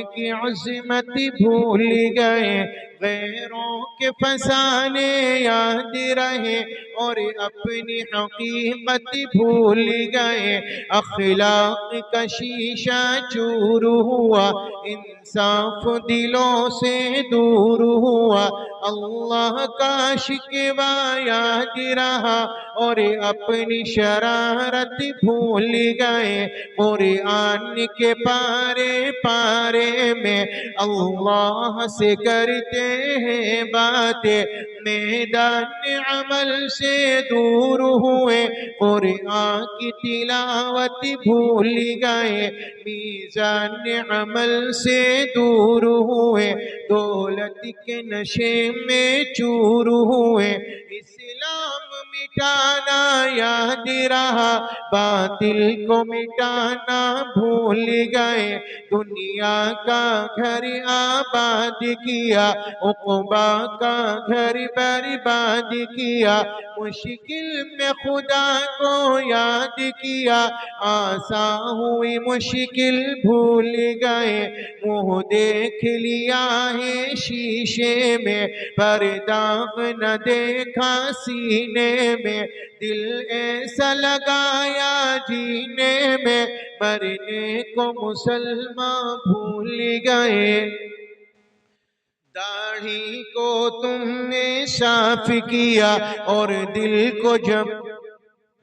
की अज़मत भूल गए, गैरों के फसाने याद रहे और अपनी हकीकत भूल गए। अखलाक का शीशा चूर हुआ, इंसाफ दिलों से दूर हुआ। अल्लाह का शिकवा याद रहा और अपनी शरारत भूल गए। कुरान के पारे पारे में अल्लाह से करते हैं बातें, मैदान अमल से दूर हुए। कुरान की तिलावत भूल गए, मीज़ान अमल से दूर हुए। दौलत के नशे में चूर हुए, इस्लाम मिटाना याद रहा, बातिल को मिटाना भूल गए। दुनिया का घर आबाद किया, उक़बा का घर बर्बाद किया। मुश्किल में खुदा को याद किया, आसान हुई मुश्किल भूल गए। मुँह देख लिया है शीशे में, पर दाग न देखा सीने में। दिल ऐसा लगाया जीने में, मरने को मुसलमान भूल गए। दाढ़ी को तुमने साफ किया और दिल को जब,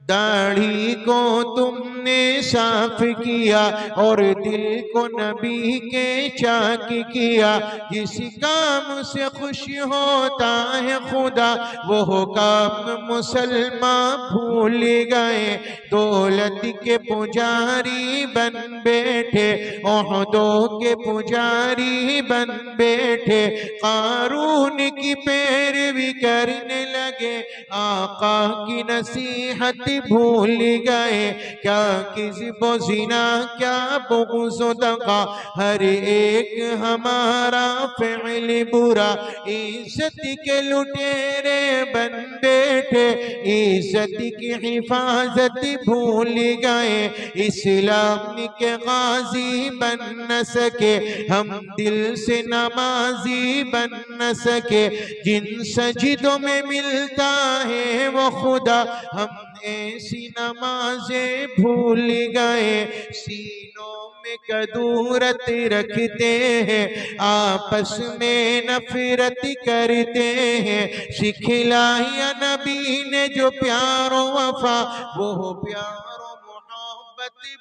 दाढ़ी को तुमने साफ किया और दिल को नबी के चाक किया। जिस काम से खुश होता है खुदा, वो काम मुसलमान भूल गए। दौलत के पुजारी बन बैठे, ओहदों के पुजारी बन बैठे। कारून की पैरवी करने लगे, आका की नसीहत भूल गए। क्या किस्ब ज़िना, क्या बुग़्ज़ दगा, हर एक हमारा फ़िल बुरा। इज्जत के लुटेरे बन बैठे, इज्जत की हिफाजत भूल गए। इस्लाम के गाजी बन न सके, हम दिल से नमाजी बन न सके। जिन सजदों में मिलता है वो खुदा, हम ऐसी नमाजें भूल गए। सीनों में कदूरत रखते हैं, आपस में नफरत करते हैं। सिखलाया नबी ने जो प्यारो वफा, वो प्यारो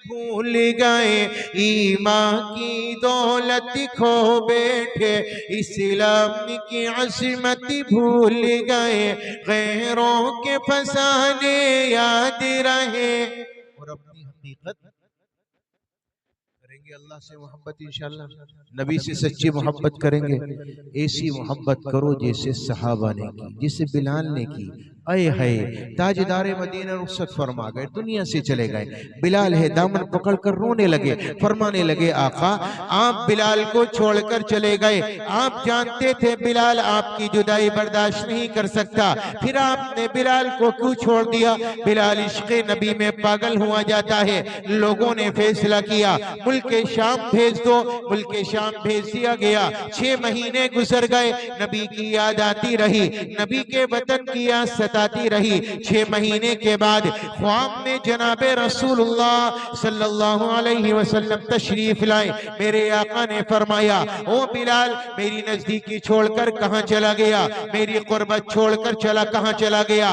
भूल गए। ईमान की दौलत खो बैठे, इस्लाम की अज़मत भूल गए। गैरों के फसाने याद रहे और अपनी हकीकत करेंगे। अल्लाह से मोहब्बत इंशाअल्लाह, नबी से सच्ची मोहब्बत करेंगे। ऐसी मोहब्बत करो जैसे सहाबा ने की, जिसे बिलाल ने की। अय है ताजदारे मदीना रुखसत फरमा गए, दुनिया से चले गए। बिलाल है दामन पकड़कर रोने लगे, फरमाने लगे आका आप बिलाल को छोड़कर चले गए, आप जानते थे बिलाल आपकी जुदाई बर्दाश्त नहीं कर सकता, फिर आपने बिलाल को क्यों छोड़ दिया? बिलाल इश्क़े नबी में पागल हुआ जाता है। लोगों ने फैसला किया मुल्क शाम भेज दो, मुल्क शाम भेज दिया गया। 6 महीने गुजर गए, नबी की याद आती रही, नबी के वतन की याद सताती रही। 6 महीने के बाद ख्वाब में जनाबे रसूलुल्लाह सल्लल्लाहु अलैहि वसल्लम तशरीफ लाए। मेरे आका ने फरमाया ओ बिलाल मेरी नजदीकी छोड़कर कहां चला गया, मेरी कुर्बत छोड़कर चला कहां चला गया?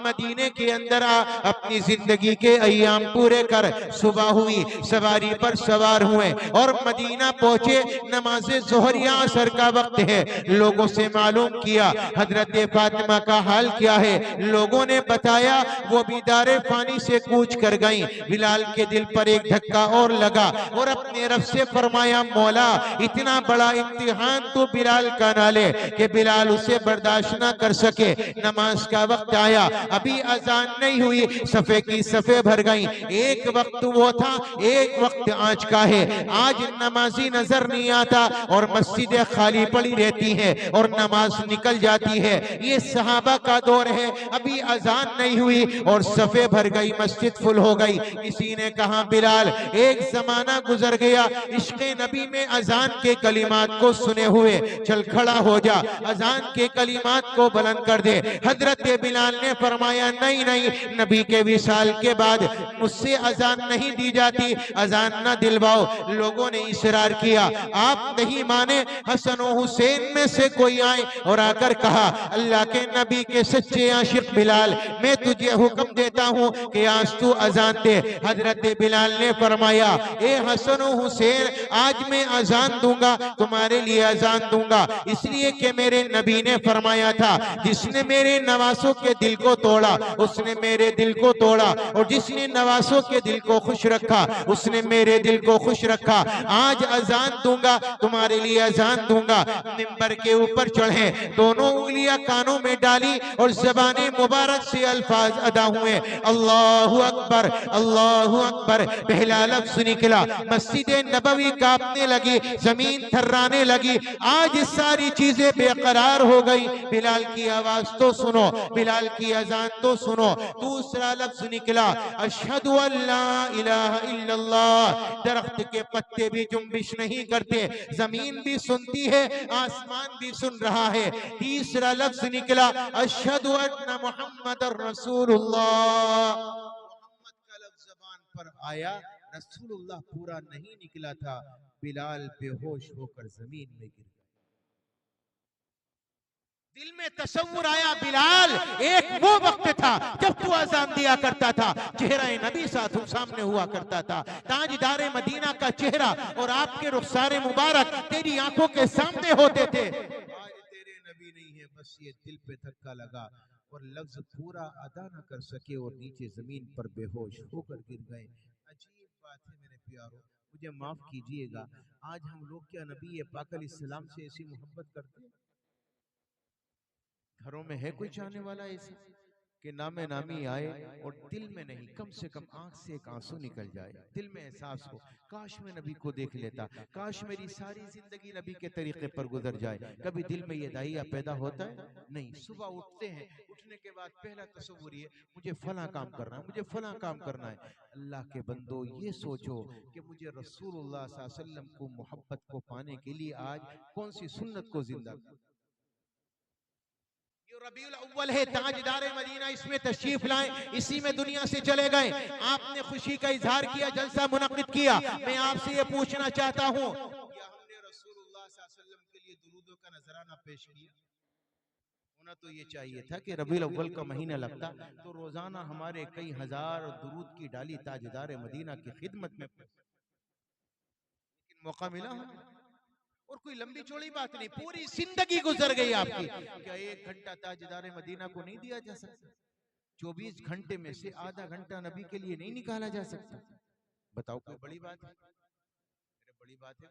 मदीने के अंदर आ, अपनी जिंदगी के अय्याम पूरे कर। सुबह हुई, सवारी पर सवार हुए और मदीना पहुंचे। नमाज़े ज़ोहर या असर का वक्त है। लोगों से मालूम किया हजरत फातिमा का हाल क्या है। लोगों ने बताया वो भी दारे फानी से कूच कर गई। बिलाल के दिल पर एक धक्का और लगा और अपने रब से फरमाया मौला इतना बड़ा इम्तिहान तो बिलाल का ना ले कि बिलाल उसे बर्दाश्त ना कर सके। नमाज का वक्त आया, अभी अजान नहीं हुई, सफे की सफे भर गई। एक वक्त वो था, एक वक्त आज का है। आज नमाजी नजर नहीं आता और मस्जिदें खाली पड़ी रहती हैं और नमाज निकल जाती है। ये सहाबा का दौर है, अभी अजान नहीं हुई और सफे भर गई, मस्जिद फुल हो गई। किसी ने कहा बिलाल, एक जमाना गुजर गया, इश्क़े नबी में अजान के कलिमात को सुने हुए, चल खड़ा हो जा, अजान के कलिमात को बुलंद कर दे। हजरत बिलाल ने फरमाया, नहीं नहीं, नबी के विसाल के बाद मुझसे अजान नहीं दी जाती, अजान न दिलवाओ। लोगों ने इसरार किया, आप नहीं माने। हसन और हुसैन में से कोई आए और आकर कहा, अल्लाह के नबी के सच्चे आशिक बिलाल, मैं तुझे हुक्म देता हूँ कि आज तू अजान दे। हजरत बिलाल ने फरमाया, ए हसन और हुसैन, आज मैं अजान दूंगा, तुम्हारे लिए अजान दूंगा, इसलिए कि मेरे नबी ने फरमाया था, जिसने मेरे नवासों के दिल को तोड़ा उसने मेरे दिल को तोड़ा, और जिसने नवासों के दिल को खुश रखा उसने मेरे दिल को खुश रखा। आज अजान दूंगा, तुम्हारे लिए अजान दूंगा। मिंबर के ऊपर चढ़े, दोनों उंगलियां कानों में डाली और ज़बाने मुबारक से अल्फाज अदा हुए, अल्लाहु अकबर, अल्लाहु अकबर। पहला लफ्ज निकला, मस्जिद नबवी कांपने लगी, जमीन थर्राने लगी। आज सारी चीजें बेकरार हो गई। बिलाल की आवाज तो सुनो, बिलाल की अजान तो सुनो। दूसरा लफ्ज निकला, अशहदु अल्ला इलाहा इल्लल्लाह। दरख्त के पत्ते भी जुम्बिश नहीं करते, जमीन भी सुनती है, आसमान भी सुन रहा है। तीसरा लफ्ज निकला, अशहदु अन्ना मुहम्मदर रसूलुल्लाह। मोहम्मद का लफ्ज ज़बान पर आया, रसूलुल्लाह पूरा नहीं निकला था। बिलाल बेहोश होकर जमीन में गिर गया। दिल में तसव्वुर आया, बिलाल, एक वो वक्त था जब तू अजान दिया करता था, चेहरा नबी सामने हुआ करता था, ताजदारे मदीना का चेहरा और आपके रुखसारे मुबारक तेरी आंखों के सामने होते थे। आज तेरे नबी नहीं है, बस ये दिल पे धक्का लगा और लफ्ज पूरा अदा न कर सके और नीचे जमीन पर बेहोश होकर गिर गए। अजीब बात है मेरे प्यारों, मुझे माफ कीजिएगा, आज हम लोग क्या नबी पाक अलैहिस्सलाम से ऐसी मोहब्बत करते हैं? घरों में है कोई चाहने वाला ऐसा कि नामे नामी आए और दिल में नहीं, कम से कम आंख से एक आंसू निकल जाए, दिल में एहसास हो, काश मैं नबी को देख लेता, काश मेरी सारी जिंदगी नबी के तरीके पर गुजर जाए। कभी दिल में ये दाइया पैदा होता है? नहीं। सुबह उठते हैं, उठने के बाद पहला तसव्वुर ये, मुझे फला काम करना है, मुझे फला काम करना है। अल्लाह के बंदो, ये सोचो कि मुझे रसूलुल्लाह सल्लल्लाहु अलैहि वसल्लम को मोहब्बत को पाने के लिए आज कौन सी सुन्नत को जिंदा, रबीउल अव्वल है, ताजदारे मदीना, इसमें तशरीफ लाए, इसी में दुनिया से चले गए। आपने खुशी का इजहार किया, जलसा मुनक्किद किया। मैं आपसे ये पूछना चाहता हूँ, क्या हमने रसूलुल्लाह सल्लल्लाहु अलैहि वसल्लम के लिए दुरूदों का नजराना पेश किया? होना तो ये चाहिए था कि रबीउल अव्वल का महीना लगता तो रोजाना हमारे कई हजार दुरूद की डाली ताजदारे मदीना की खिदमत में, लेकिन मौका मिला और कोई लंबी चौड़ी बात नहीं, पूरी जिंदगी गुजर गई आपकी, क्या एक घंटा ताजदारे मदीना को नहीं दिया जा सकता? 24 घंटे में से आधा घंटा नबी के लिए नहीं निकाला जा सकता? बताओ, कोई बड़ी बात है? बड़ी बात है।